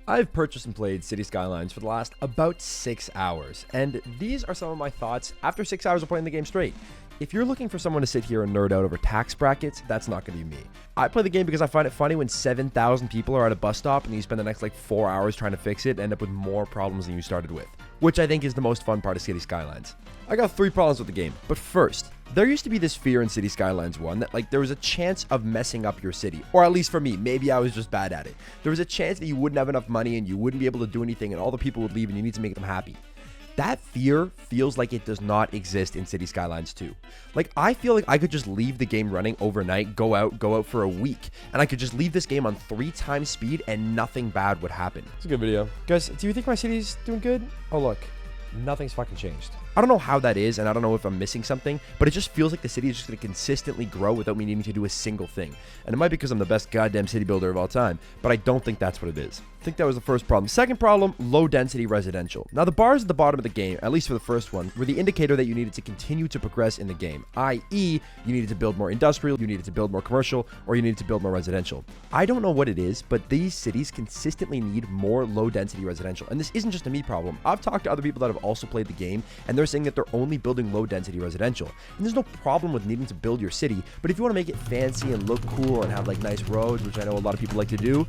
I've purchased and played City Skylines for the last about 6 hours, and these are some of my thoughts after 6 hours of playing the game straight. If you're looking for someone to sit here and nerd out over tax brackets, that's not going to be me. I play the game because I find it funny when 7,000 people are at a bus stop and you spend the next 4 hours trying to fix it and end up with more problems than you started with, which I think is the most fun part of City Skylines. I got 3 problems with the game, but first, there used to be this fear in City Skylines 1 that there was a chance of messing up your city, or at least for me, maybe I was just bad at it. There was a chance that you wouldn't have enough money and you wouldn't be able to do anything and all the people would leave and you need to make them happy. That fear feels like it does not exist in City Skylines 2. I feel like I could just leave the game running overnight, go out for a week, and I could just leave this game on 3 times speed and nothing bad would happen. It's a good video. Guys, do you think my city's doing good? Oh, look. Nothing's fucking changed. I don't know how that is, and I don't know if I'm missing something, but it just feels like the city is just going to consistently grow without me needing to do a single thing. And it might be because I'm the best goddamn city builder of all time, but I don't think that's what it is. I think that was the first problem. Second problem, low density residential. Now, the bars at the bottom of the game, at least for the first one, were the indicator that you needed to continue to progress in the game, i.e., you needed to build more industrial, you needed to build more commercial, or you needed to build more residential. I don't know what it is, but these cities consistently need more low density residential, and this isn't just a me problem. I've talked to other people that have also played the game, and they're saying that they're only building low density residential. And there's no problem with needing to build your city, but if you want to make it fancy and look cool and have nice roads, which I know a lot of people like to do,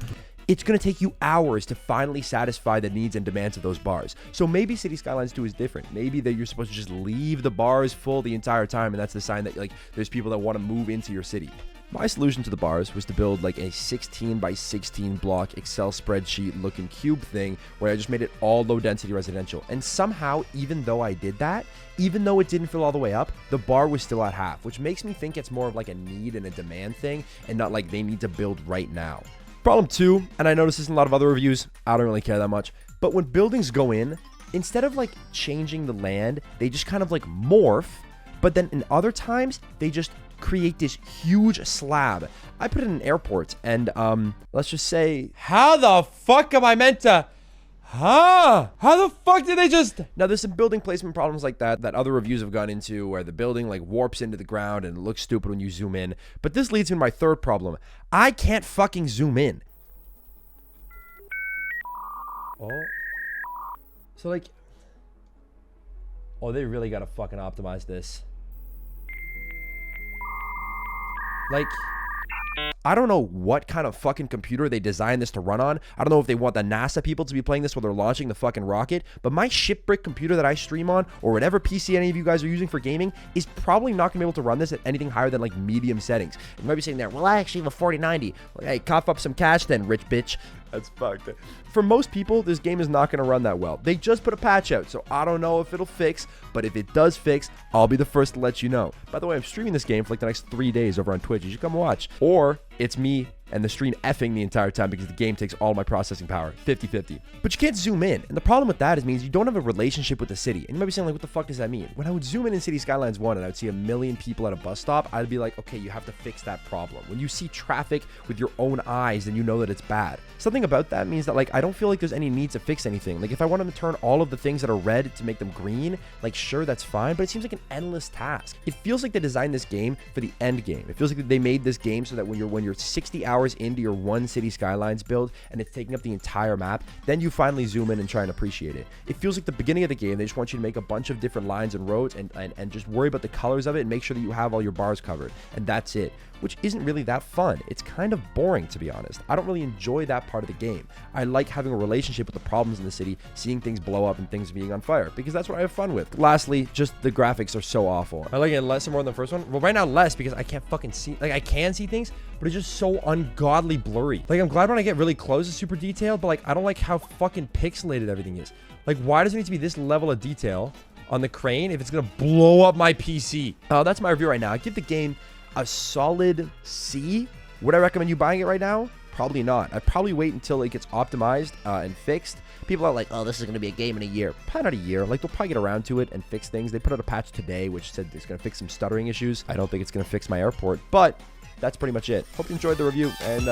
it's going to take you hours to finally satisfy the needs and demands of those bars. So maybe City Skylines 2 is different. Maybe that you're supposed to just leave the bars full the entire time, and that's the sign that there's people that want to move into your city. My solution to the bars was to build a 16 by 16 block Excel spreadsheet looking cube thing where I just made it all low density residential. And somehow, even though I did that, even though it didn't fill all the way up, the bar was still at half, which makes me think it's more of a need and a demand thing and not they need to build right now. Problem 2, and I noticed this in a lot of other reviews, I don't really care that much, but when buildings go in, instead of changing the land, they just kind of morph, but then in other times, they just create this huge slab. I put it in an airport, and let's just say, how the fuck am I meant to... How the fuck did they just... Now, there's some building placement problems like that other reviews have gone into where the building warps into the ground and it looks stupid when you zoom in. But this leads me to my third problem. I can't fucking zoom in. Oh. So oh, they really gotta fucking optimize this. I don't know what kind of fucking computer they designed this to run on. I don't know if they want the NASA people to be playing this while they're launching the fucking rocket, but my shipbrick computer that I stream on, or whatever PC any of you guys are using for gaming, is probably not going to be able to run this at anything higher than medium settings. You might be saying there, well, I actually have a 4090. Well, hey, cough up some cash then, rich bitch. That's fucked. For most people, this game is not going to run that well. They just put a patch out, so I don't know if it'll fix, but if it does fix, I'll be the first to let you know. By the way, I'm streaming this game for the next 3 days over on Twitch. You should come watch. Or it's me and the stream effing the entire time because the game takes all my processing power, 50-50. But you can't zoom in, and the problem with that means you don't have a relationship with the city. And you might be saying, what the fuck does that mean? When I would zoom in City Skylines 1 and I would see 1 million people at a bus stop, I'd be like, okay, you have to fix that problem. When you see traffic with your own eyes, then you know that it's bad. Something about that means that I don't feel like there's any need to fix anything. If I want to turn all of the things that are red to make them green, sure, that's fine, but it seems like an endless task. It feels like they designed this game for the end game. It feels like they made this game so that when you're 60 hours into your one City Skylines build and it's taking up the entire map, then you finally zoom in and try and appreciate it. It feels like the beginning of the game, they just want you to make a bunch of different lines and roads and just worry about the colors of it and make sure that you have all your bars covered. And that's it, which isn't really that fun. It's kind of boring, to be honest. I don't really enjoy that part of the game. I like having a relationship with the problems in the city, seeing things blow up and things being on fire, because that's what I have fun with. Lastly, just the graphics are so awful. I like it less or more than the first one. Well, right now less because I can't fucking see, I can see things, but it's just so ungodly blurry. I'm glad when I get really close it's super detailed, but I don't like how fucking pixelated everything is. Why does it need to be this level of detail on the crane if it's gonna blow up my PC? That's my review right now. I give the game a solid C. Would I recommend you buying it right now? Probably not. I'd probably wait until it gets optimized and fixed. People are like, oh, this is going to be a game in a year. Probably not a year. They'll probably get around to it and fix things. They put out a patch today which said it's going to fix some stuttering issues. I don't think it's going to fix my airport, but that's pretty much it. Hope you enjoyed the review, and